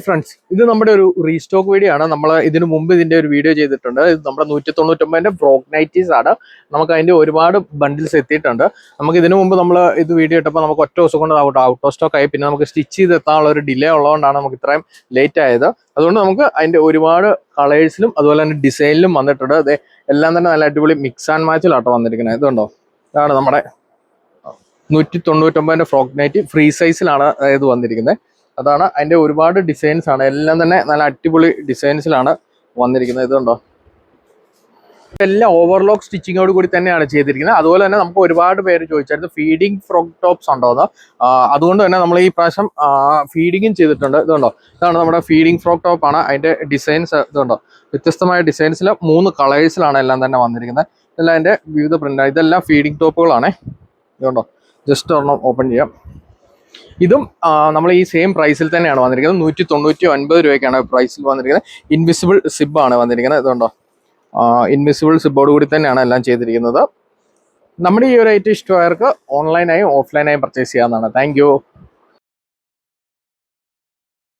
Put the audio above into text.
Hi friends, ഇത് നമ്മുടെ ഒരു റീസ്റ്റോക്ക് വീഡിയോ ആണ്. നമ്മൾ ഇതിനു മുമ്പ് ഇതിന്റെ ഒരു വീഡിയോ ചെയ്തിട്ടുണ്ട്. ഇത് നമ്മുടെ 199ന്റെ ഫ്രോക്ക് നൈറ്റീസ് ആണ്. നമുക്ക് അതിന്റെ ഒരുപാട് ബണ്ടിൽസ് എത്തിയിട്ടുണ്ട്. നമുക്ക് ഇതിനു മുമ്പ് നമ്മൾ ഇത് വീഡിയോ ഇട്ടപ്പോൾ നമുക്ക് ഒറ്റ ദിവസം കൊണ്ട് ഔട്ട് ഓഫ് സ്റ്റോക്ക് ആയി. പിന്നെ നമുക്ക് സ്റ്റിച്ച് ചെയ്ത് എത്താനുള്ള ഒരു ഡിലേ ഉള്ളതുകൊണ്ടാണ് നമുക്ക് ഇത്രയും ലേറ്റ് ആയത്. അതുകൊണ്ട് നമുക്ക് അതിന്റെ ഒരുപാട് കളേഴ്സിലും അതുപോലെ തന്നെ ഡിസൈനിലും വന്നിട്ടുണ്ട്. അതെ, എല്ലാം തന്നെ നല്ല അടിപൊളി മിക്സ് ആൻഡ് മാച്ചിലാട്ടോ വന്നിരിക്കുന്നത്. ഇതുണ്ടോ, ഇതാണ് നമ്മുടെ 199ന്റെ ഫ്രോക്ക് നൈറ്റി ഫ്രീ സൈസിലാണ് ഇത് വന്നിരിക്കുന്നത്. അതാണ് അതിന്റെ ഒരുപാട് ഡിസൈൻസ് ആണ്, എല്ലാം തന്നെ നല്ല അടിപൊളി ഡിസൈൻസിലാണ് വന്നിരിക്കുന്നത്. ഇതുണ്ടോ, എല്ലാം ഓവർലോക്ക് സ്റ്റിച്ചിങ്ങോട് കൂടി തന്നെയാണ് ചെയ്തിരിക്കുന്നത്. അതുപോലെ തന്നെ നമുക്ക് ഒരുപാട് പേര് ചോദിച്ചായിരുന്നു ഫീഡിങ് ഫ്രോക്ക് ടോപ്സ് ഉണ്ടോന്ന്. അതുകൊണ്ട് തന്നെ നമ്മൾ ഈ പ്രാവശ്യം ഫീഡിങ്ങും ചെയ്തിട്ടുണ്ട്. ഇതുണ്ടോ, ഇതാണ് നമ്മുടെ ഫീഡിങ് ഫ്രോക്ക് ടോപ്പ് ആണ്. അതിന്റെ ഡിസൈൻസ് ഇതുണ്ടോ, വ്യത്യസ്തമായ ഡിസൈൻസിൽ 3 കളേഴ്സിലാണ് എല്ലാം തന്നെ വന്നിരിക്കുന്നത്. ഇതെല്ലാം അതിന്റെ വിവിധ പ്രിന്റ്. ഇതെല്ലാം ഫീഡിങ് ടോപ്പുകളാണ്. ഇതുണ്ടോ, ജസ്റ്റ് ഒരെണ്ണം ഓപ്പൺ ചെയ്യാം. ഇതും നമ്മൾ ഈ സെയിം പ്രൈസിൽ തന്നെയാണ് വന്നിരിക്കുന്നത്. 199 രൂപയ്ക്കാണ് പ്രൈസിൽ വന്നിരിക്കുന്നത്. ഇൻവിസിബിൾ സിബാണ് വന്നിരിക്കുന്നത്. ഇതുണ്ടോ, ഇൻവിസിബിൾ സിബോട് കൂടി തന്നെയാണ് എല്ലാം ചെയ്തിരിക്കുന്നത്. നമ്മുടെ ഈ ഒരു ഐറ്റം ഇഷ്ടമായവർക്ക് ഓൺലൈനായും ഓഫ്ലൈനായും പർച്ചേസ് ചെയ്യാവുന്നതാണ്. താങ്ക്